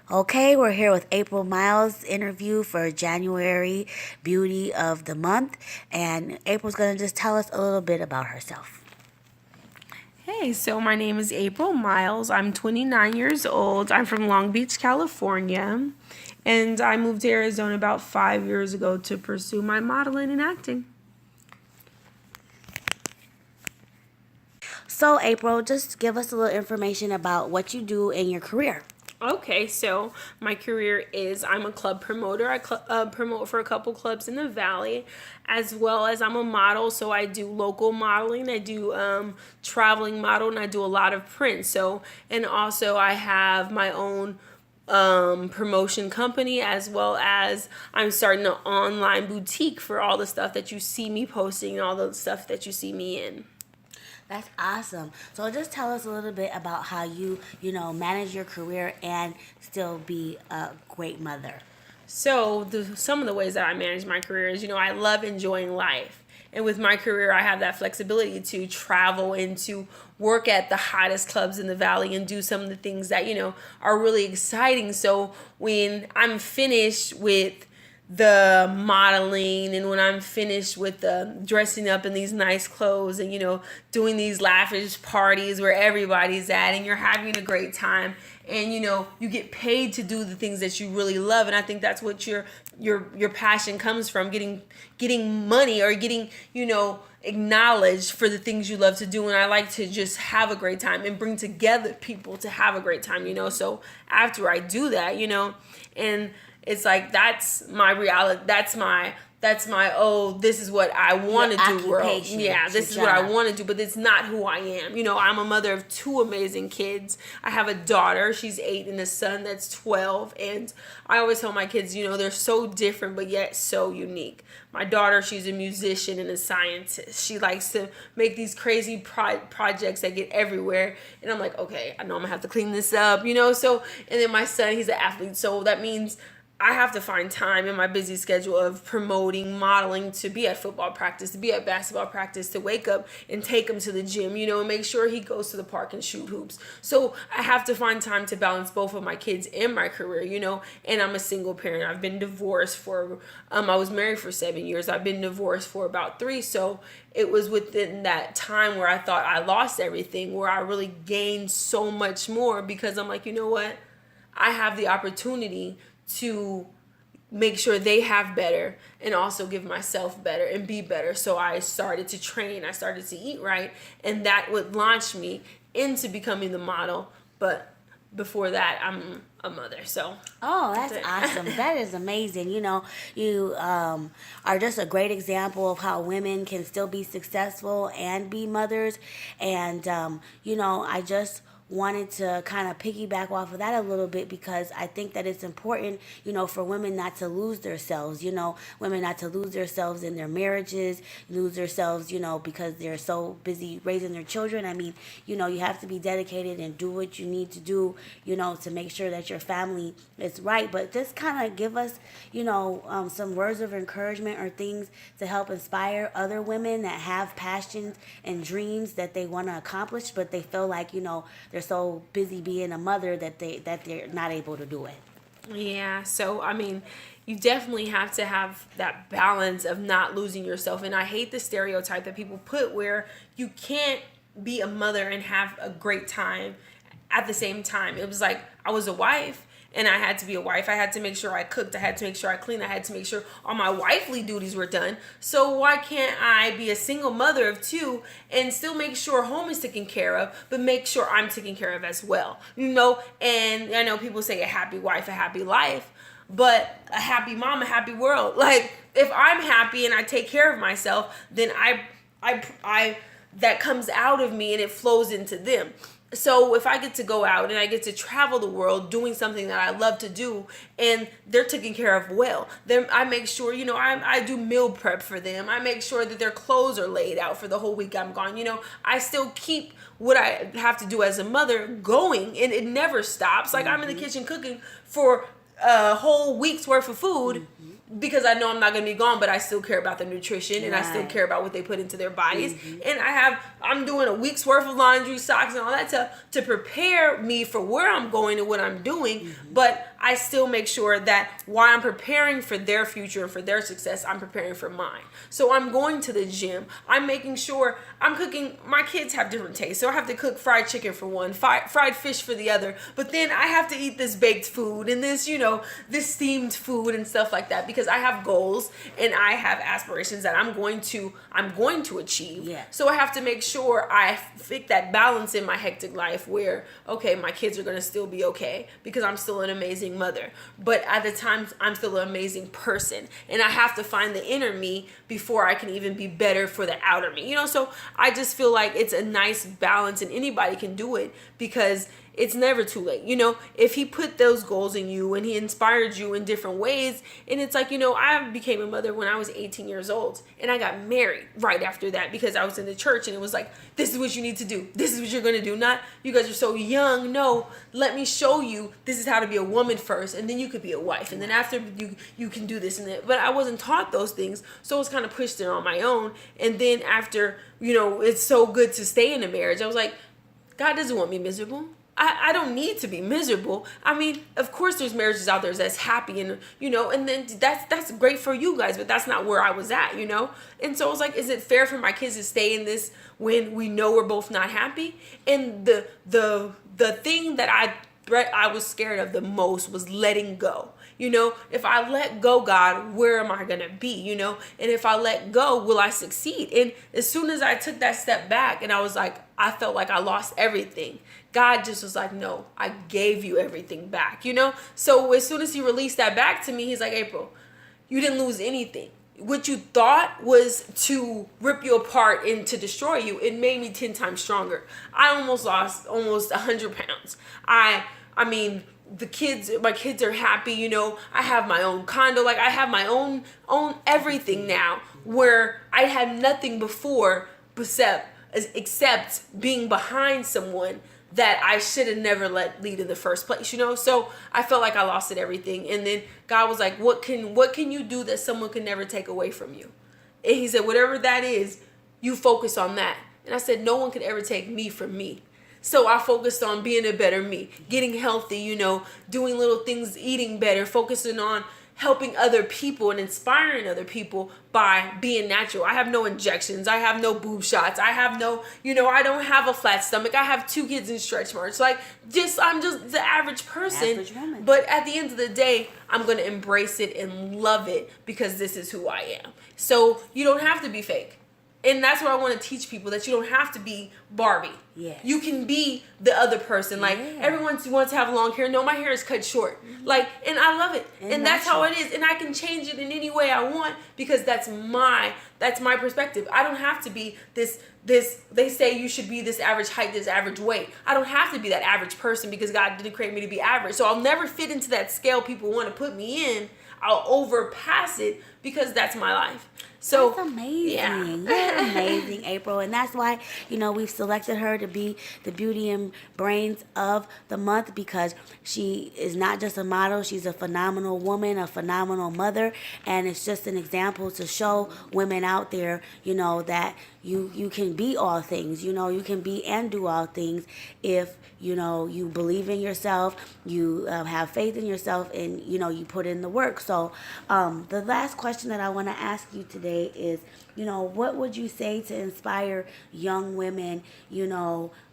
Okay, we're here with April Miles' interview for January Beauty of the Month, and April's going to just tell us a little bit about herself. Hey, so my name is April Miles. I'm 29 years old. I'm from Long Beach, California, and I moved to Arizona about 5 years ago to pursue my modeling and acting. So, April, just give us a little information about what you do in your career. Okay, so my career is I'm a club promoter. I promote for a couple clubs in the Valley, as well as I'm a model. So I do local modeling, I do traveling model, and I do a lot of print. So, and also I have my own promotion company, as well as I'm starting an online boutique for all the stuff that you see me posting and all the stuff that you see me in. That's awesome. So, just tell us a little bit about how manage your career and still be a great mother. So some of the ways that I manage my career is, I love enjoying life. And with my career, I have that flexibility to travel and to work at the hottest clubs in the Valley and do some of the things that, are really exciting. So when I'm finished with the modeling and when I'm finished with the dressing up in these nice clothes and doing these lavish parties where everybody's at and you're having a great time and you get paid to do the things that you really love, and I think that's what your passion comes from, getting money or getting acknowledged for the things you love to do. And I like to just have a great time and bring together people to have a great time, so after I do that, and it's like that's my reality. That's my this is what I want to do world. Yeah, this is what I want to do, but it's not who I am. I'm a mother of two amazing kids. I have a daughter, she's 8, and a son that's 12, and I always tell my kids, they're so different but yet so unique. My daughter, she's a musician and a scientist. She likes to make these crazy projects that get everywhere, and I'm like, okay, I know I'm gonna have to clean this up, so. And then my son, he's an athlete, so that means I have to find time in my busy schedule of promoting, modeling, to be at football practice, to be at basketball practice, to wake up and take him to the gym, and make sure he goes to the park and shoot hoops. So I have to find time to balance both of my kids and my career, and I'm a single parent. I've been divorced for, I was married for 7 years. I've been divorced for about 3. So it was within that time where I thought I lost everything, where I really gained so much more, because I'm like, you know what? I have the opportunity to make sure they have better and also give myself better and be better. So I started to train, I started to eat right, and that would launch me into becoming the model. But before that, I'm a mother. So that's awesome. That is amazing. You are just a great example of how women can still be successful and be mothers. And I just wanted to kind of piggyback off of that a little bit, because I think that it's important, for women not to lose themselves, women not to lose themselves in their marriages, lose themselves, because they're so busy raising their children. I mean, you have to be dedicated and do what you need to do, to make sure that your family is right. But just kind of give us, some words of encouragement or things to help inspire other women that have passions and dreams that they want to accomplish, but they feel like, they're so busy being a mother that they're not able to do it. Yeah, so I mean, you definitely have to have that balance of not losing yourself. And I hate the stereotype that people put where you can't be a mother and have a great time at the same time. It was like I was a wife and I had to be a wife. I had to make sure I cooked. I had to make sure I cleaned. I had to make sure all my wifely duties were done. So why can't I be a single mother of 2 and still make sure home is taken care of, but make sure I'm taken care of as well? And I know people say a happy wife, a happy life, but a happy mom, a happy world. Like, if I'm happy and I take care of myself, then I that comes out of me and it flows into them. So if I get to go out and I get to travel the world doing something that I love to do, and they're taken care of well, then I make sure, I do meal prep for them. I make sure that their clothes are laid out for the whole week I'm gone. I still keep what I have to do as a mother going, and it never stops. Like, I'm in the kitchen cooking for a whole week's worth of food. because I know I'm not going to be gone, but I still care about the nutrition and I still care about what they put into their bodies. And I'm doing a week's worth of laundry, socks, and all that to prepare me for where I'm going and what I'm doing. But I still make sure that while I'm preparing for their future and for their success, I'm preparing for mine. So I'm going to the gym. I'm making sure I'm cooking. My kids have different tastes. So I have to cook fried chicken for one, fried fish for the other. But then I have to eat this baked food and this, this steamed food and stuff like that, because I have goals and I have aspirations that I'm going to achieve. Yeah. So I have to make sure I fit that balance in my hectic life where, okay, my kids are going to still be okay because I'm still an amazing mother. But at the time, I'm still an amazing person. And I have to find the inner me before I can even be better for the outer me. So I just feel like it's a nice balance and anybody can do it because it's never too late. If he put those goals in you and he inspired you in different ways, and it's like, I became a mother when I was 18 years old and I got married right after that because I was in the church and it was like, this is what you need to do. This is what you're going to do. Not, you guys are so young. No, let me show you this is how to be a woman first and then you could be a wife. And then after you can do this and that. But I wasn't taught those things. So I was kind of pushed in on my own. And then after, it's so good to stay in a marriage. I was like, God doesn't want me miserable. I don't need to be miserable. I mean, of course there's marriages out there that's happy and, and then that's great for you guys, but that's not where I was at, And so I was like, is it fair for my kids to stay in this when we know we're both not happy? And the thing that I was scared of the most was letting go. If I let go, God, where am I going to be? And if I let go, will I succeed? And as soon as I took that step back and I felt like I lost everything. God just was like, no, I gave you everything back, So as soon as he released that back to me, he's like, April, you didn't lose anything. What you thought was to rip you apart and to destroy you, it made me 10 times stronger. I almost lost 100 pounds. I mean, my kids are happy, I have my own condo, like I have my own everything now, where I had nothing before except being behind someone that I should have never let lead in the first place, So I felt like I lost everything. And then God was like, what can you do that someone can never take away from you? And he said, whatever that is, you focus on that. And I said, no one could ever take me from me. So I focused on being a better me, getting healthy, doing little things, eating better, focusing on helping other people and inspiring other people by being natural. I have no injections. I have no boob shots. I have no, I don't have a flat stomach. I have 2 kids in stretch marks. I'm just the average person. Average woman. But at the end of the day, I'm going to embrace it and love it because this is who I am. So you don't have to be fake. And that's what I want to teach people, that you don't have to be Barbie. Yes. You can be the other person. Everyone wants to have long hair. No, my hair is cut short. And I love it. And that's how it is. And I can change it in any way I want because that's my perspective. I don't have to be this, they say you should be this average height, this average weight. I don't have to be that average person because God didn't create me to be average. So I'll never fit into that scale people want to put me in. I'll overpass it because that's my life. So that's amazing. Yeah. You're amazing, April. And that's why, we've selected her to be the Beauty and Brains of the month, because she is not just a model. She's a phenomenal woman, a phenomenal mother. And it's just an example to show women out there, that you can be all things. You can be and do all things if, you believe in yourself, you have faith in yourself, and, you put in the work. So the last question that I want to ask you today is, what would you say to inspire young women,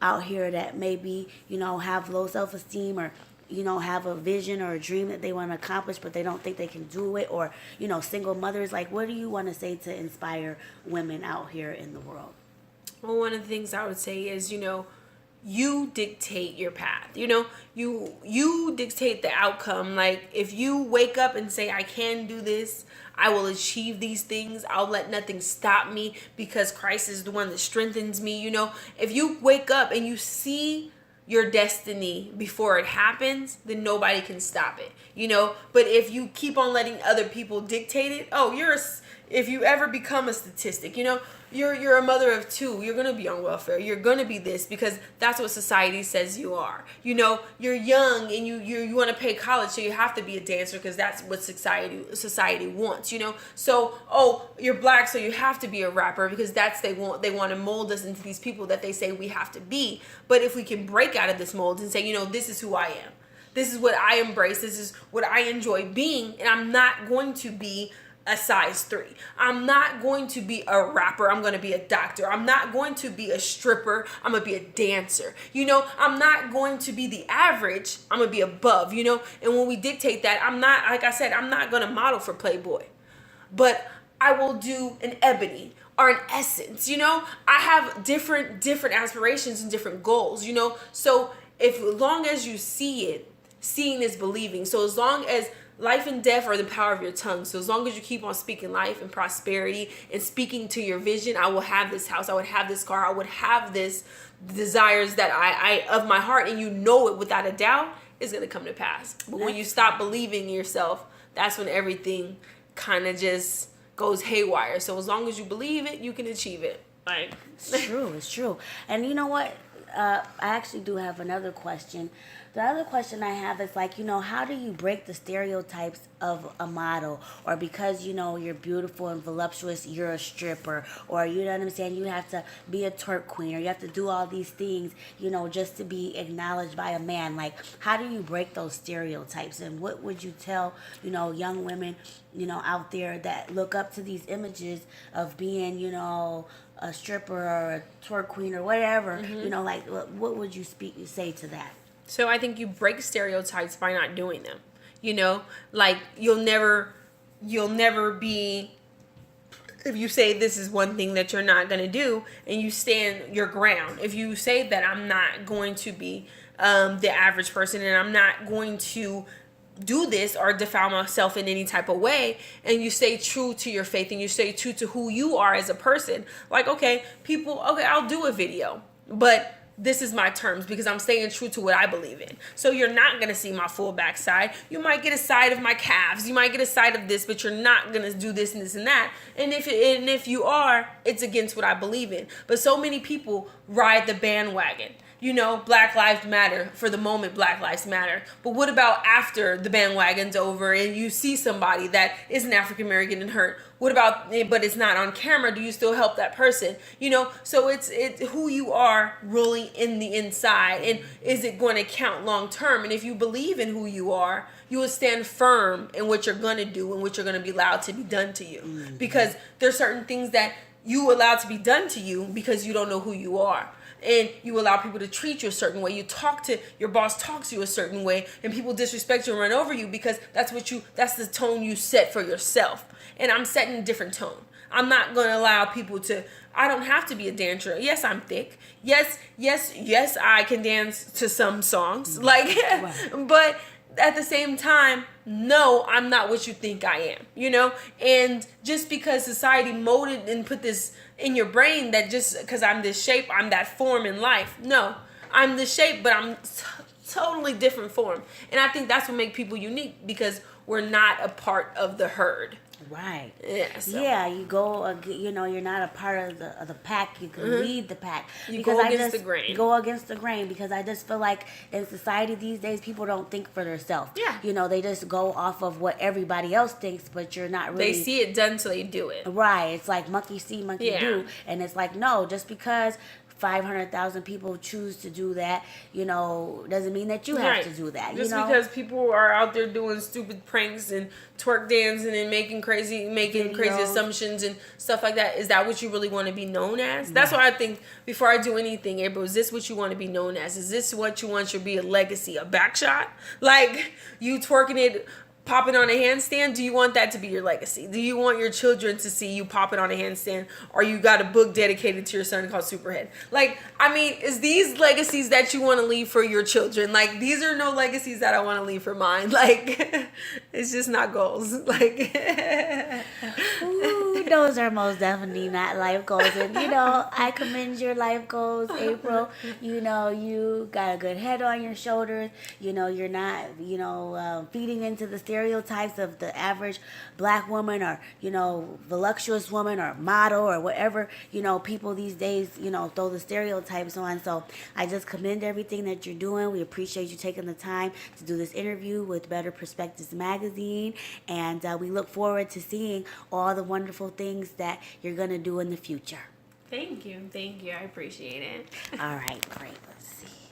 out here that maybe, have low self-esteem or, have a vision or a dream that they want to accomplish, but they don't think they can do it, or, single mothers? What do you want to say to inspire women out here in the world? Well, one of the things I would say is, you dictate your path. You dictate the outcome. If you wake up and say, I can do this, I will achieve these things, I'll let nothing stop me because Christ is the one that strengthens me. If you wake up and you see your destiny before it happens, then nobody can stop it. But if you keep on letting other people dictate it, if you ever become a statistic, you're a mother of two, you're going to be on welfare, you're going to be this, because that's what society says you are. You're young and you want to pay college, so you have to be a dancer because that's what society wants. So, you're black, so you have to be a rapper because they want to mold us into these people that they say we have to be. But if we can break out of this mold and say, this is who I am, this is what I embrace, this is what I enjoy being, and I'm not going to be a size 3. I'm not going to be a rapper. I'm going to be a doctor. I'm not going to be a stripper. I'm going to be a dancer. I'm not going to be the average. I'm going to be above, And when we dictate that, I'm not, like I said, I'm not going to model for Playboy, but I will do an Ebony or an Essence. I have different aspirations and different goals, So as long as you see it, seeing is believing. So as long as life and death are the power of your tongue. So as long as you keep on speaking life and prosperity and speaking to your vision, I will have this house, I would have this car, I would have this desires that I of my heart, and it without a doubt, is going to come to pass. But when you stop believing in yourself, that's when everything kind of just goes haywire. So as long as you believe it, you can achieve it. It's true. And you know what? I actually do have another question. The other question I have is how do you break the stereotypes of a model, or because, you're beautiful and voluptuous, you're a stripper, or you know what I'm saying, you have to be a twerk queen, or you have to do all these things, just to be acknowledged by a man. How do you break those stereotypes, and what would you tell, young women, out there that look up to these images of being, a stripper or a twerk queen or whatever, what would you say to that? So I think you break stereotypes by not doing them. You'll never be, if you say this is one thing that you're not going to do and you stand your ground. If you say that I'm not going to be the average person and I'm not going to do this or defile myself in any type of way, and you stay true to your faith and you stay true to who you are as a person, I'll do a video, but this is my terms because I'm staying true to what I believe in. So you're not going to see my full backside. You might get a side of my calves. You might get a side of this, but you're not going to do this and this and that. And if you are, it's against what I believe in. But so many people ride the bandwagon. Black Lives Matter. For the moment, Black Lives Matter. But what about after the bandwagon's over and you see somebody that is an African American and hurt? What about, but it's not on camera? Do you still help that person? So it's who you are really in the inside. And is it going to count long term? And if you believe in who you are, you will stand firm in what you're going to do and what you're going to be allowed to be done to you. Mm-hmm. Because there's certain things that you allow to be done to you because you don't know who you are. And you allow people to treat you a certain way. Your boss talks to you a certain way, and people disrespect you and run over you because that's the tone you set for yourself. And I'm setting a different tone. I'm not going to allow people I don't have to be a dancer. Yes, I'm thick. Yes, I can dance to some songs. But at the same time, no, I'm not what you think I am, And just because society molded and put this in your brain that just because I'm this shape, I'm that form in life. No, I'm this shape, but I'm totally different form. And I think that's what makes people unique, because we're not a part of the herd. Right. Yeah. So. Yeah, you go. You're not a part of the pack. You can lead the pack. You go against the grain. Go against the grain, because I just feel like in society these days, people don't think for themselves. Yeah. They just go off of what everybody else thinks, but you're not really. They see it done, so they do it. Right. It's like monkey see, monkey do, and it's like, no, just because 500,000 people choose to do that, doesn't mean that you have to do that. Just because people are out there doing stupid pranks and twerk dancing and making crazy assumptions and stuff like that, is that what you really want to be known as? That's why I think before I do anything, April, is this what you want to be known as? Is this what you want to be, a legacy, a back shot? Like you twerking it, popping on a handstand? Do you want that to be your legacy? Do you want your children to see you popping on a handstand? Or you got a book dedicated to your son called Superhead? Is these legacies that you want to leave for your children? These are no legacies that I want to leave for mine. It's just not goals. Ooh, Those are most definitely not life goals. And, I commend your life goals, April. You got a good head on your shoulders. You're not, feeding into the stereotypes of the average black woman or, voluptuous woman or model or whatever, people these days, throw the stereotypes on. So I just commend everything that you're doing. We appreciate you taking the time to do this interview with Better Perspectives Magazine. And we look forward to seeing all the wonderful things that you're going to do in the future. Thank you. I appreciate it. All right, great. Let's see.